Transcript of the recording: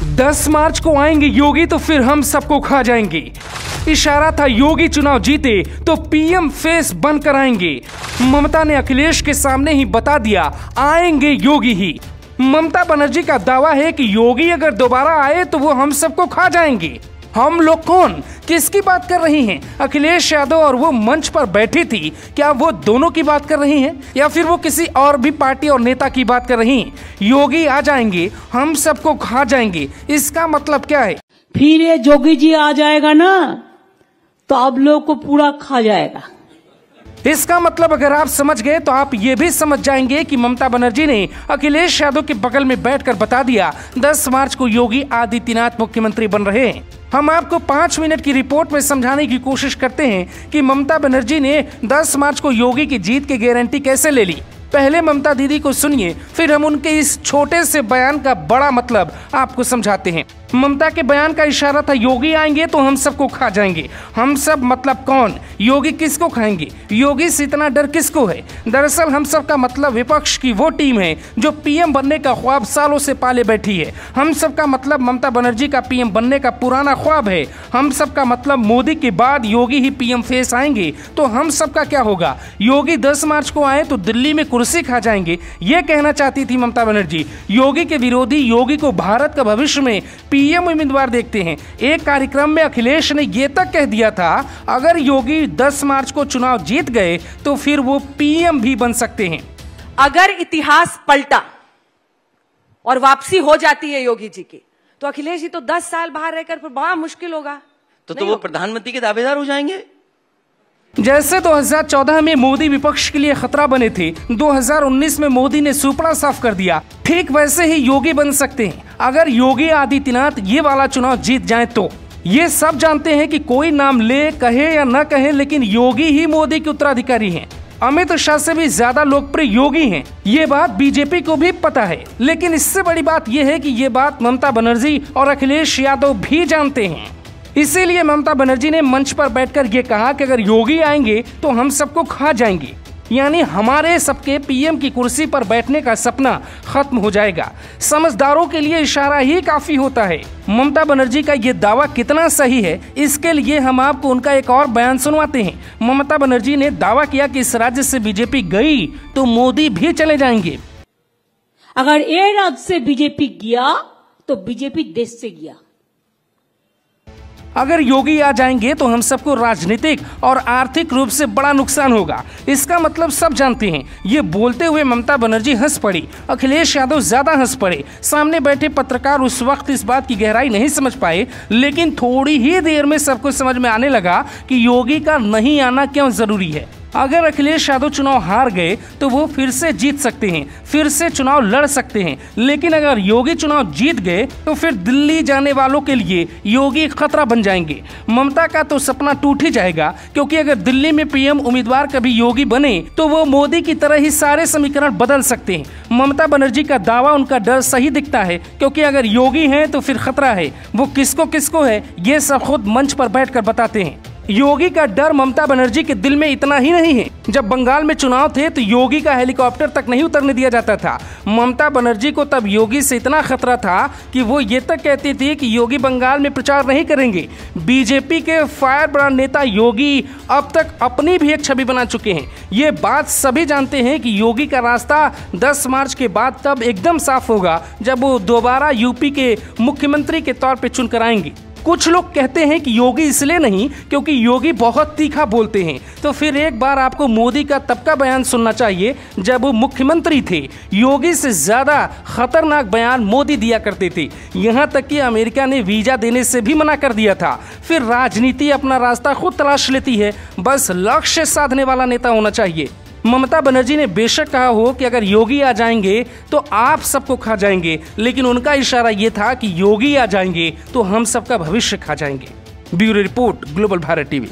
10 मार्च को आएंगे योगी तो फिर हम सबको खा जाएंगे। इशारा था योगी चुनाव जीते तो पीएम फेस बनकर आएंगे। ममता ने अखिलेश के सामने ही बता दिया आएंगे योगी ही। ममता बनर्जी का दावा है कि योगी अगर दोबारा आए तो वो हम सबको खा जाएंगे। हम लोग कौन, किसकी बात कर रही हैं? अखिलेश यादव और वो मंच पर बैठी थी, क्या वो दोनों की बात कर रही हैं या फिर वो किसी और भी पार्टी और नेता की बात कर रही हैं? योगी आ जाएंगे, हम सबको खा जाएंगे, इसका मतलब क्या है? फिर ये योगी जी आ जाएगा ना तो आप लोग को पूरा खा जाएगा। इसका मतलब अगर आप समझ गए तो आप ये भी समझ जाएंगे कि ममता बनर्जी ने अखिलेश यादव के बगल में बैठकर बता दिया 10 मार्च को योगी आदित्यनाथ मुख्यमंत्री बन रहे हैं। हम आपको 5 मिनट की रिपोर्ट में समझाने की कोशिश करते हैं कि ममता बनर्जी ने 10 मार्च को योगी की जीत की गारंटी कैसे ले ली। पहले ममता दीदी को सुनिए, फिर हम उनके इस छोटे से बयान का बड़ा मतलब आपको समझाते हैं। ममता के बयान का इशारा था योगी आएंगे तो हम सबको खा जाएंगे। हम सब मतलब कौन? योगी किसको खाएंगे? योगी से इतना डर किसको है? दरअसल हम सब का मतलब विपक्ष की वो टीम है जो पीएम बनने का ख्वाब सालों से पाले बैठी है। हम सब का मतलब ममता बनर्जी का पीएम बनने का पुराना ख्वाब है। हम सब का मतलब मोदी के बाद योगी ही पीएम फेस आएंगे तो हम सब का क्या होगा? योगी 10 मार्च को आए तो दिल्ली में कुर्सी खा जाएंगे, ये कहना चाहती थी ममता बनर्जी। योगी के विरोधी योगी को भारत का भविष्य में पीएम उम्मीदवार देखते हैं। एक कार्यक्रम में अखिलेश ने यह तक कह दिया था अगर योगी 10 मार्च को चुनाव जीत गए तो फिर वो पीएम भी बन सकते हैं। अगर इतिहास पलटा और वापसी हो जाती है योगी जी की तो अखिलेश जी तो 10 साल बाहर रहकर फिर बड़ा मुश्किल होगा। तो वो प्रधानमंत्री के दावेदार हो जाएंगे। जैसे 2014 में मोदी विपक्ष के लिए खतरा बने थे, 2019 में मोदी ने सुपड़ा साफ कर दिया, ठीक वैसे ही योगी बन सकते हैं अगर योगी आदित्यनाथ ये वाला चुनाव जीत जाए तो। ये सब जानते हैं कि कोई नाम ले कहे या न कहे लेकिन योगी ही मोदी के उत्तराधिकारी हैं। अमित शाह से भी ज्यादा लोकप्रिय योगी हैं, ये बात बीजेपी को भी पता है। लेकिन इससे बड़ी बात यह है कि ये बात ममता बनर्जी और अखिलेश यादव भी जानते हैं। इसीलिए ममता बनर्जी ने मंच पर बैठकर ये कहा कि अगर योगी आएंगे तो हम सबको खा जाएंगे, यानी हमारे सबके पीएम की कुर्सी पर बैठने का सपना खत्म हो जाएगा। समझदारों के लिए इशारा ही काफी होता है। ममता बनर्जी का ये दावा कितना सही है इसके लिए हम आपको उनका एक और बयान सुनवाते हैं। ममता बनर्जी ने दावा किया कि इस राज्य से बीजेपी गई तो मोदी भी चले जाएंगे। अगर ये राज्य से बीजेपी गया तो बीजेपी देश से गया। अगर योगी आ जाएंगे तो हम सबको राजनीतिक और आर्थिक रूप से बड़ा नुकसान होगा, इसका मतलब सब जानते हैं। ये बोलते हुए ममता बनर्जी हंस पड़ी, अखिलेश यादव ज्यादा हंस पड़े। सामने बैठे पत्रकार उस वक्त इस बात की गहराई नहीं समझ पाए, लेकिन थोड़ी ही देर में सबको समझ में आने लगा कि योगी का नहीं आना क्यों जरूरी है। अगर अखिलेश यादव चुनाव हार गए तो वो फिर से जीत सकते हैं, फिर से चुनाव लड़ सकते हैं। लेकिन अगर योगी चुनाव जीत गए तो फिर दिल्ली जाने वालों के लिए योगी खतरा बन जाएंगे। ममता का तो सपना टूट ही जाएगा, क्योंकि अगर दिल्ली में पीएम उम्मीदवार कभी योगी बने तो वो मोदी की तरह ही सारे समीकरण बदल सकते हैं। ममता बनर्जी का दावा उनका डर सही दिखता है, क्योंकि अगर योगी है तो फिर खतरा है। वो किसको किसको है ये सब खुद मंच पर बैठकर बताते हैं। योगी का डर ममता बनर्जी के दिल में इतना ही नहीं है, जब बंगाल में चुनाव थे तो योगी का हेलीकॉप्टर तक नहीं उतरने दिया जाता था। ममता बनर्जी को तब योगी से इतना खतरा था कि वो ये तक कहती थी कि योगी बंगाल में प्रचार नहीं करेंगे। बीजेपी के फायर ब्रांड नेता योगी अब तक अपनी भी एक छवि बना चुके हैं। ये बात सभी जानते हैं कि योगी का रास्ता 10 मार्च के बाद तब एकदम साफ होगा जब वो दोबारा यूपी के मुख्यमंत्री के तौर पर चुनकर आएंगे। कुछ लोग कहते हैं कि योगी इसलिए नहीं क्योंकि योगी बहुत तीखा बोलते हैं, तो फिर एक बार आपको मोदी का तब का बयान सुनना चाहिए जब वो मुख्यमंत्री थे। योगी से ज्यादा खतरनाक बयान मोदी दिया करते थे, यहाँ तक कि अमेरिका ने वीजा देने से भी मना कर दिया था। फिर राजनीति अपना रास्ता खुद तलाश लेती है, बस लक्ष्य साधने वाला नेता होना चाहिए। ममता बनर्जी ने बेशक कहा हो कि अगर योगी आ जाएंगे तो आप सबको खा जाएंगे, लेकिन उनका इशारा ये था कि योगी आ जाएंगे तो हम सबका भविष्य खा जाएंगे। Bureau report, global Bharat TV.